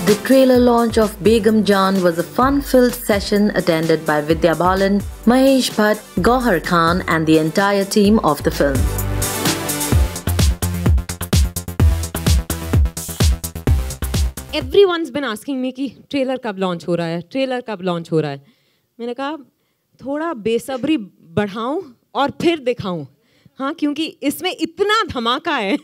The trailer launch of Begum Jaan was a fun-filled session attended by Vidya Balan, Mahesh Bhatt, Gauhar Khan and the entire team of the film. Everyone's been asking me कि trailer कब launch हो रहा है, trailer कब launch हो रहा है. मैंने कहा थोड़ा बेसब्री बढ़ाऊं और फिर दिखाऊं. हाँ, क्योंकि इसमें इतना धमाका है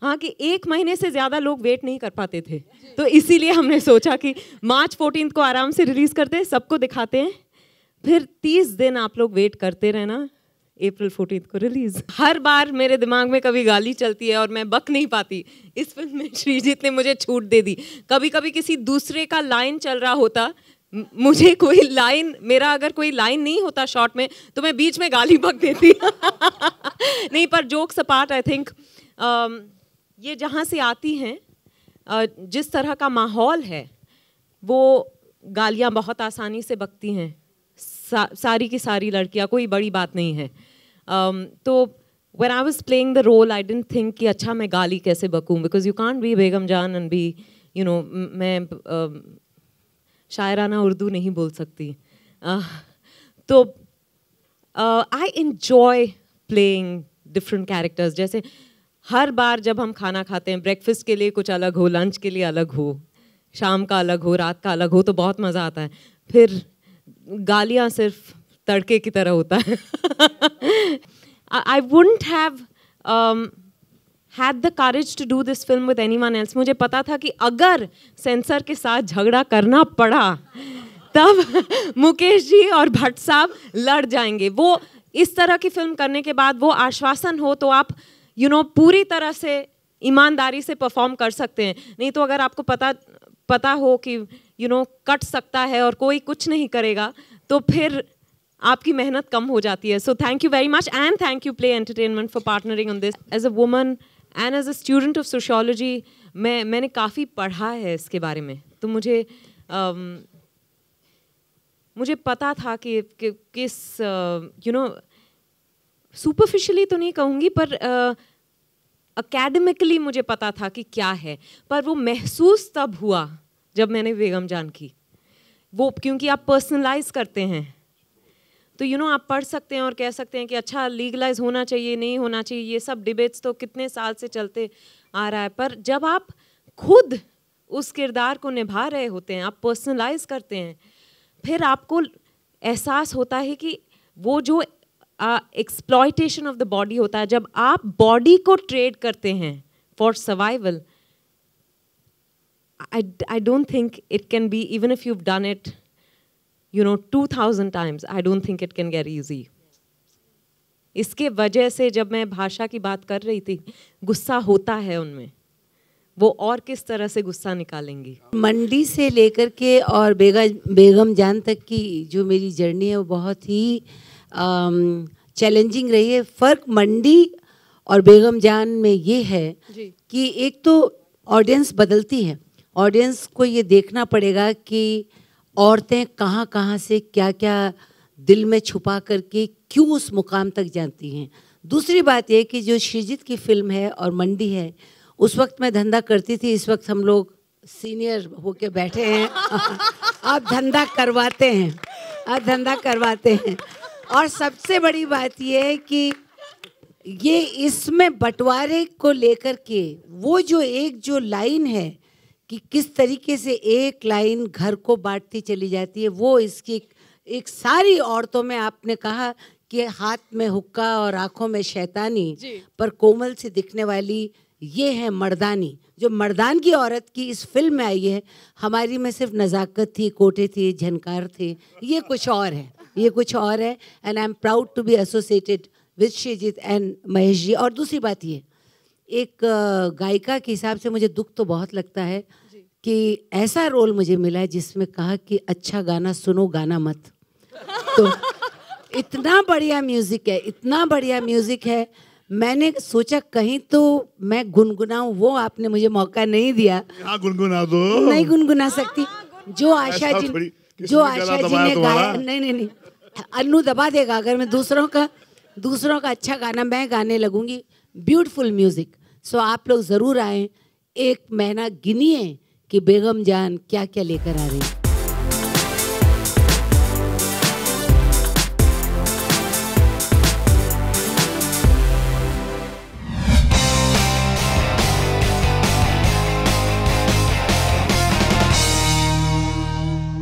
हाँ कि 1 महीने से ज़्यादा लोग वेट नहीं कर पाते थे. तो इसीलिए हमने सोचा कि मार्च 14 को आराम से रिलीज़ करते हैं, सबको दिखाते हैं, फिर 30 दिन आप लोग वेट करते रहना, अप्रैल 14 को रिलीज़. हर बार मेरे दिमाग में कभी गाली चलती है और मैं बक नहीं पाती. इस फिल्म में श्रीजीत ने मुझे छूट दे दी. कभी कभी किसी दूसरे का लाइन चल रहा होता, मुझे कोई लाइन, मेरा अगर कोई लाइन नहीं होता शॉर्ट में तो मैं बीच में गाली बक देती नहीं, पर जोक्स अपार्ट, आई थिंक ये जहाँ से आती हैं, जिस तरह का माहौल है, वो गालियाँ बहुत आसानी से बकती हैं. सारी की सारी लड़कियाँ, कोई बड़ी बात नहीं है. तो when I was playing the role, I didn't think कि अच्छा मैं गाली कैसे बकूँ, because you can't be बेगम जान and be, you know, मैं शायराना उर्दू नहीं बोल सकती. तो I enjoy playing different characters. जैसे हर बार जब हम खाना खाते हैं, ब्रेकफास्ट के लिए कुछ अलग हो, लंच के लिए अलग हो, शाम का अलग हो, रात का अलग हो, तो बहुत मज़ा आता है. फिर गालियाँ सिर्फ तड़के की तरह होता है. I wouldn't have had the courage to do this film with anyone else. मुझे पता था कि अगर सेंसर के साथ झगड़ा करना पड़ा तब मुकेश जी और भट्ट साहब लड़ जाएंगे. वो इस तरह की फिल्म करने के बाद वो आश्वासन हो तो आप पूरी तरह से ईमानदारी से परफॉर्म कर सकते हैं. नहीं तो अगर आपको पता हो कि कट सकता है और कोई कुछ नहीं करेगा, तो फिर आपकी मेहनत कम हो जाती है. So thank you very much and thank you play entertainment for partnering on this. As a woman and as a student of sociology मैंने काफ़ी पढ़ा है इसके बारे में. तो मुझे पता था कि किस सुपरफिशियली तो नहीं कहूँगी, पर अकेडमिकली मुझे पता था कि क्या है. पर वो महसूस तब हुआ जब मैंने बेगम जान की. वो क्योंकि आप पर्सनलाइज करते हैं, तो आप पढ़ सकते हैं और कह सकते हैं कि अच्छा लीगलाइज होना चाहिए, नहीं होना चाहिए. ये सब डिबेट्स तो कितने साल से चलते आ रहा है. पर जब आप खुद उस किरदार को निभा रहे होते हैं, आप पर्सनलाइज करते हैं, फिर आपको एहसास होता है कि वो जो एक्सप्लॉयटेशन ऑफ द बॉडी होता है, जब आप बॉडी को ट्रेड करते हैं for survival, I don't think it can be, even if you've done it 2000 times, I don't think it can get easy. इसके वजह से जब मैं भाषा की बात कर रही थी, गुस्सा होता है उनमें, वो और किस तरह से गुस्सा निकालेंगी. मंडी से लेकर के और बेगम जान तक की जो मेरी जर्नी है वो बहुत ही चैलेंजिंग रही है. फ़र्क मंडी और बेगम जान में ये है कि एक तो ऑडियंस बदलती है. ऑडियंस को ये देखना पड़ेगा कि औरतें कहाँ कहाँ से क्या क्या दिल में छुपा करके क्यों उस मुकाम तक जाती हैं. दूसरी बात ये कि जो श्रीजीत की फिल्म है और मंडी है, उस वक्त मैं धंधा करती थी, इस वक्त हम लोग सीनियर होके बैठे हैं आप धंधा करवाते हैं, आप धंधा करवाते हैं. और सबसे बड़ी बात ये है कि ये इसमें बंटवारे को लेकर के वो जो लाइन है कि किस तरीके से एक लाइन घर को बांटती चली जाती है, वो इसकी एक सारी औरतों में आपने कहा कि हाथ में हुक्का और आंखों में शैतानी पर कोमल से दिखने वाली ये है मर्दानी. जो मर्दान की औरत की इस फिल्म में आई है, हमारी में सिर्फ नज़ाकत थी, कोटे थे, झनकार थे, ये कुछ और है, ये कुछ और है. And I am proud to be associated with Sreejith and Mahesh ji. और दूसरी बात ये, एक गायिका के हिसाब से मुझे दुख तो बहुत लगता है कि ऐसा रोल मुझे मिला है जिसमें कहा कि अच्छा गाना सुनो, गाना मत. तो इतना बढ़िया म्यूज़िक है, इतना बढ़िया म्यूज़िक है. मैंने सोचा कहीं तो मैं गुनगुनाऊं, वो आपने मुझे मौका नहीं दिया. हाँ, गुनगुना दो. नहीं गुनगुना सकती. जो आशा जी ने गाया, नहीं अन्नू दबा देगा अगर मैं दूसरों का अच्छा गाना मैं गाने लगूंगी. Beautiful music. सो आप लोग ज़रूर आएँ. एक महीना गिनिए कि बेगम जान क्या क्या लेकर आ रही है।